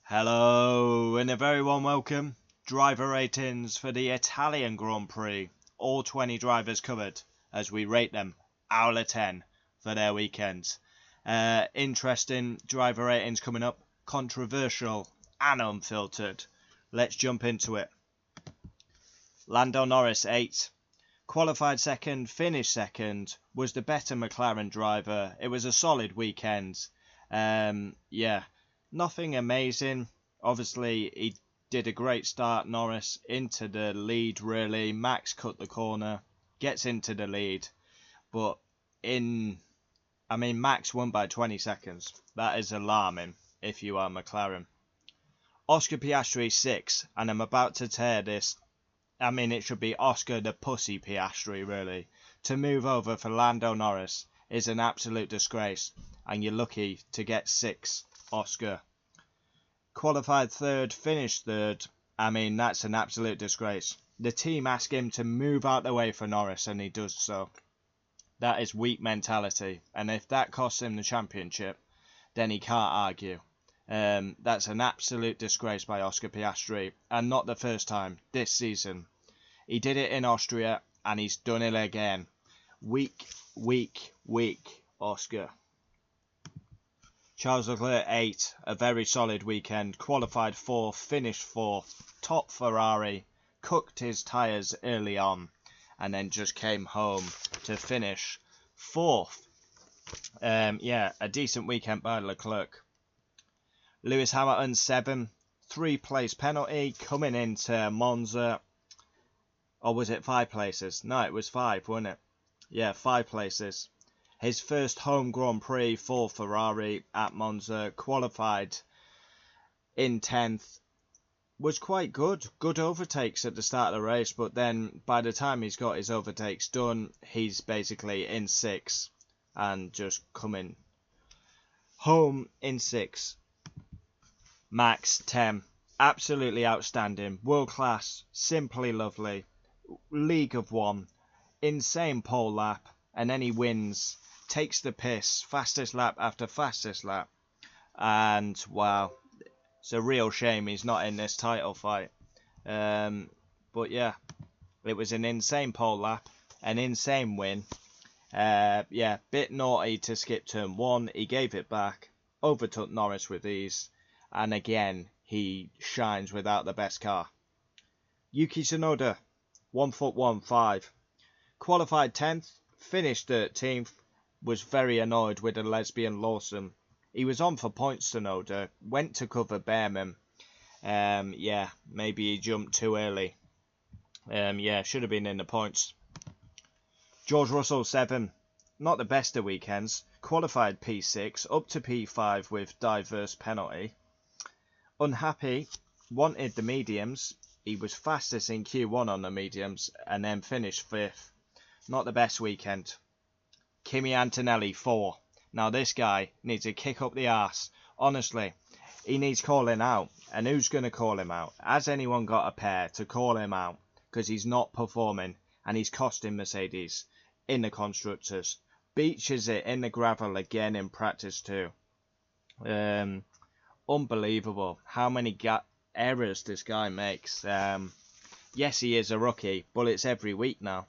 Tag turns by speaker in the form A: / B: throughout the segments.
A: Hello and a very warm welcome. Driver ratings for the Italian Grand Prix. All 20 drivers covered as we rate them out of 10 for their weekends. Interesting driver ratings coming up. Controversial and unfiltered. Let's jump into it. Lando Norris 8. Qualified second, finished second. Was the better McLaren driver. It was a solid weekend. Nothing amazing. Obviously, he did a great start, Norris, into the lead, really. Max cut the corner, gets into the lead. But Max won by 20 seconds. That is alarming if you are McLaren. Oscar Piastri 6, and I'm about to tear this. It should be Oscar the Pussy Piastri, really. To move over for Lando Norris is an absolute disgrace, and you're lucky to get 6. Oscar. Qualified third, finished third. That's an absolute disgrace. The team asked him to move out the way for Norris, and he does so. That is weak mentality, and if that costs him the championship, then he can't argue. That's an absolute disgrace by Oscar Piastri, and not the first time this season. He did it in Austria, and he's done it again. Weak, Oscar. Charles Leclerc 8, a very solid weekend, qualified 4th, finished 4th, top Ferrari, cooked his tyres early on, and then just came home to finish 4th. A decent weekend by Leclerc. Lewis Hamilton 7, 3-place penalty coming into Monza. Or was it 5 places? No, it was 5, wasn't it? Yeah, 5 places. His first home Grand Prix for Ferrari at Monza, qualified in 10th, was quite good. Good overtakes at the start of the race, but then by the time he's got his overtakes done, he's basically in 6th and just coming home in 6th. Max 10, absolutely outstanding, world class, simply lovely, League of One, insane pole lap, and then he wins. Takes the piss, fastest lap after fastest lap, and wow, it's a real shame he's not in this title fight. But yeah, it was an insane pole lap, an insane win. Bit naughty to skip turn 1, he gave it back, overtook Norris with ease, and again he shines without the best car. Yuki Tsunoda, 1'1", qualified 10th, finished 13th. Was very annoyed with the lesbian Lawson. He was on for points, Tsunoda. Went to cover Behrman. Maybe he jumped too early. Should have been in the points. George Russell 7. Not the best of weekends. Qualified P6, up to P5 with diverse penalty. Unhappy. Wanted the mediums. He was fastest in Q1 on the mediums and then finished 5th. Not the best weekend. Kimi Antonelli 4. Now this guy needs a kick up the arse. Honestly, he needs calling out. And who's going to call him out? Has anyone got a pair to call him out? Because he's not performing and he's costing Mercedes in the constructors. Beaches it in the gravel again in practice too. Unbelievable how many errors this guy makes. Yes, he is a rookie, but it's every week now.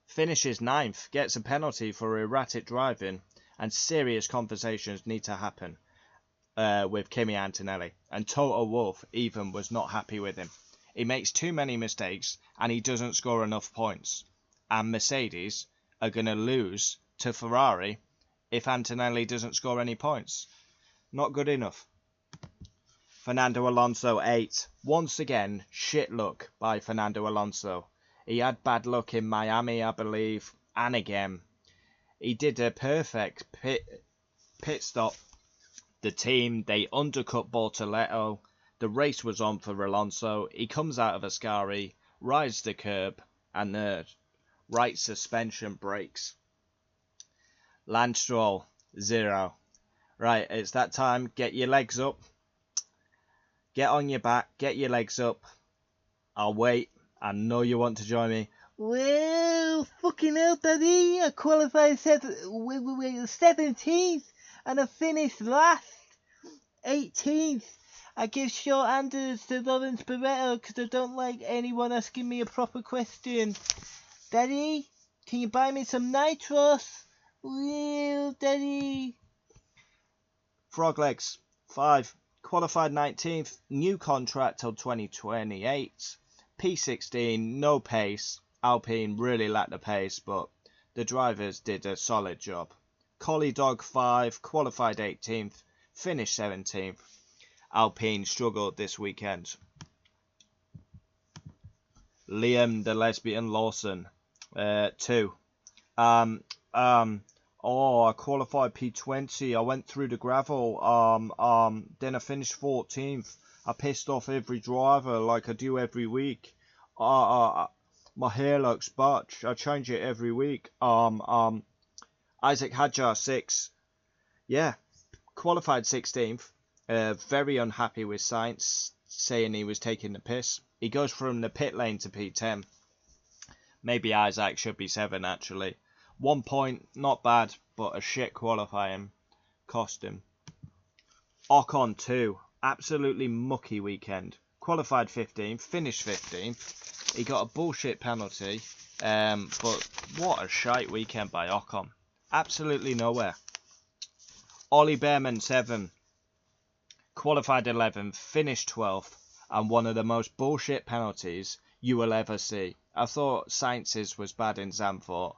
A: Finishes 9th, gets a penalty for erratic driving, and serious conversations need to happen with Kimi Antonelli. And Toto Wolff even was not happy with him. He makes too many mistakes and he doesn't score enough points. And Mercedes are going to lose to Ferrari if Antonelli doesn't score any points. Not good enough. Fernando Alonso 8. Once again, shit luck by Fernando Alonso. He had bad luck in Miami, I believe, and again. He did a perfect pit stop. The team, they undercut Bortoleto. The race was on for Alonso. He comes out of Ascari, rides the curb, and the right suspension breaks. Lance Stroll, 0. Right, it's that time. Get your legs up. Get on your back. Get your legs up. I'll wait. I know you want to join me.
B: Well, fucking hell, Daddy. I qualified 17th and I finished last. 18th. I give short answers to Lawrence Barretto because I don't like anyone asking me a proper question. Daddy, can you buy me some nitros? Well, Daddy.
A: Froglegs 5. Qualified 19th. New contract till 2028. P16. No pace. Alpine really lacked the pace, but the drivers did a solid job. Collie Dog 5. Qualified 18th. Finished 17th. Alpine struggled this weekend. Liam the Lesbian Lawson 2. I qualified P20. I went through the gravel. Then I finished 14th. I pissed off every driver like I do every week. My hair looks butch. I change it every week. Isaac Hadjar 6. Yeah, qualified 16th. Very unhappy with Sainz, saying he was taking the piss. He goes from the pit lane to P10. Maybe Isaac should be 7 actually. 1 point, not bad, but a shit qualifying cost him. Ocon 2, absolutely mucky weekend. Qualified 15th, finished 15th. He got a bullshit penalty, but what a shite weekend by Ocon. Absolutely nowhere. Ollie Behrman 7, qualified 11th, finished 12th, and one of the most bullshit penalties you will ever see. I thought Sainz's was bad in Zandvoort,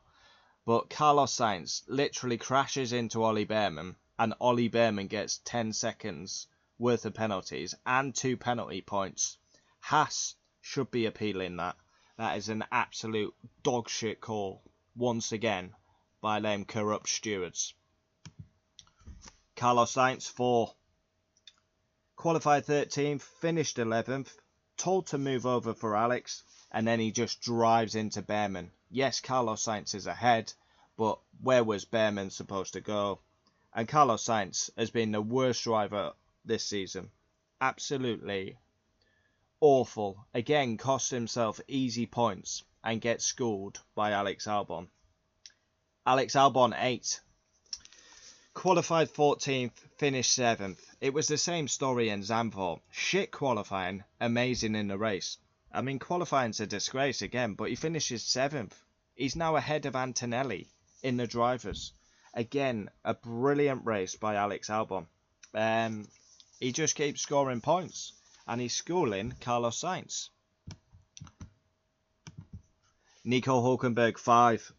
A: but Carlos Sainz literally crashes into Ollie Behrman, and Ollie Behrman gets 10 seconds worth of penalties and 2 penalty points. Haas should be appealing that. That is an absolute dog shit call, once again, by them corrupt stewards. Carlos Sainz 4. Qualified 13th, finished 11th, told to move over for Alex, and then he just drives into Behrman. Yes, Carlos Sainz is ahead, but where was Behrman supposed to go? And Carlos Sainz has been the worst driver this season. Absolutely awful. Again, costs himself easy points and gets schooled by Alex Albon. Alex Albon 8. Qualified 14th, finished 7th. It was the same story in Zandvoort. Shit qualifying, amazing in the race. I mean, qualifying's a disgrace again, but he finishes 7th. He's now ahead of Antonelli in the drivers. Again, a brilliant race by Alex Albon. He just keeps scoring points, and he's schooling Carlos Sainz. Nico Hulkenberg 5.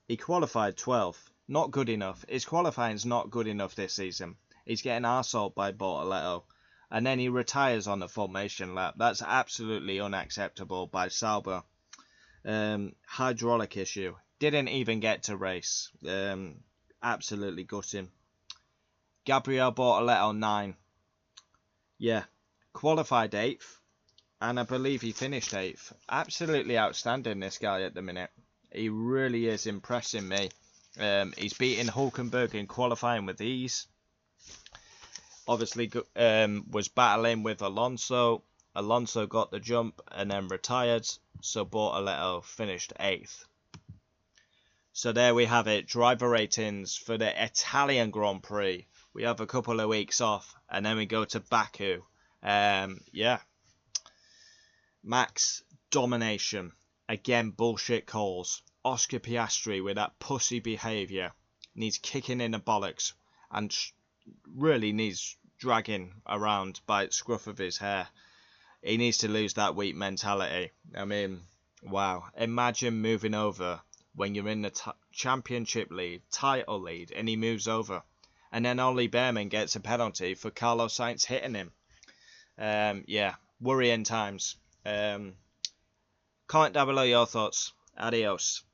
A: He qualified 12th. Not good enough. His qualifying's not good enough this season. He's getting arseholed by Bortoletto. And then he retires on the formation lap. That's absolutely unacceptable by Sauber. Hydraulic issue. Didn't even get to race. Absolutely gutting. Gabriel Bortoletto 9. Yeah. Qualified 8th. And I believe he finished 8th. Absolutely outstanding, this guy at the minute. He really is impressing me. He's beating Hulkenberg in qualifying with ease. Obviously, was battling with Alonso. Alonso got the jump and then retired. So Bortoletto finished 8th. So there we have it. Driver ratings for the Italian Grand Prix. We have a couple of weeks off. And then we go to Baku. Max, domination. Again, bullshit calls. Oscar Piastri with that pussy behaviour needs kicking in the bollocks and really needs dragging around by the scruff of his hair. He needs to lose that weak mentality. I mean, wow. Imagine moving over when you're in the championship lead, title lead, and he moves over. And then Ollie Behrman gets a penalty for Carlos Sainz hitting him. Worrying times. Comment down below your thoughts. Adios.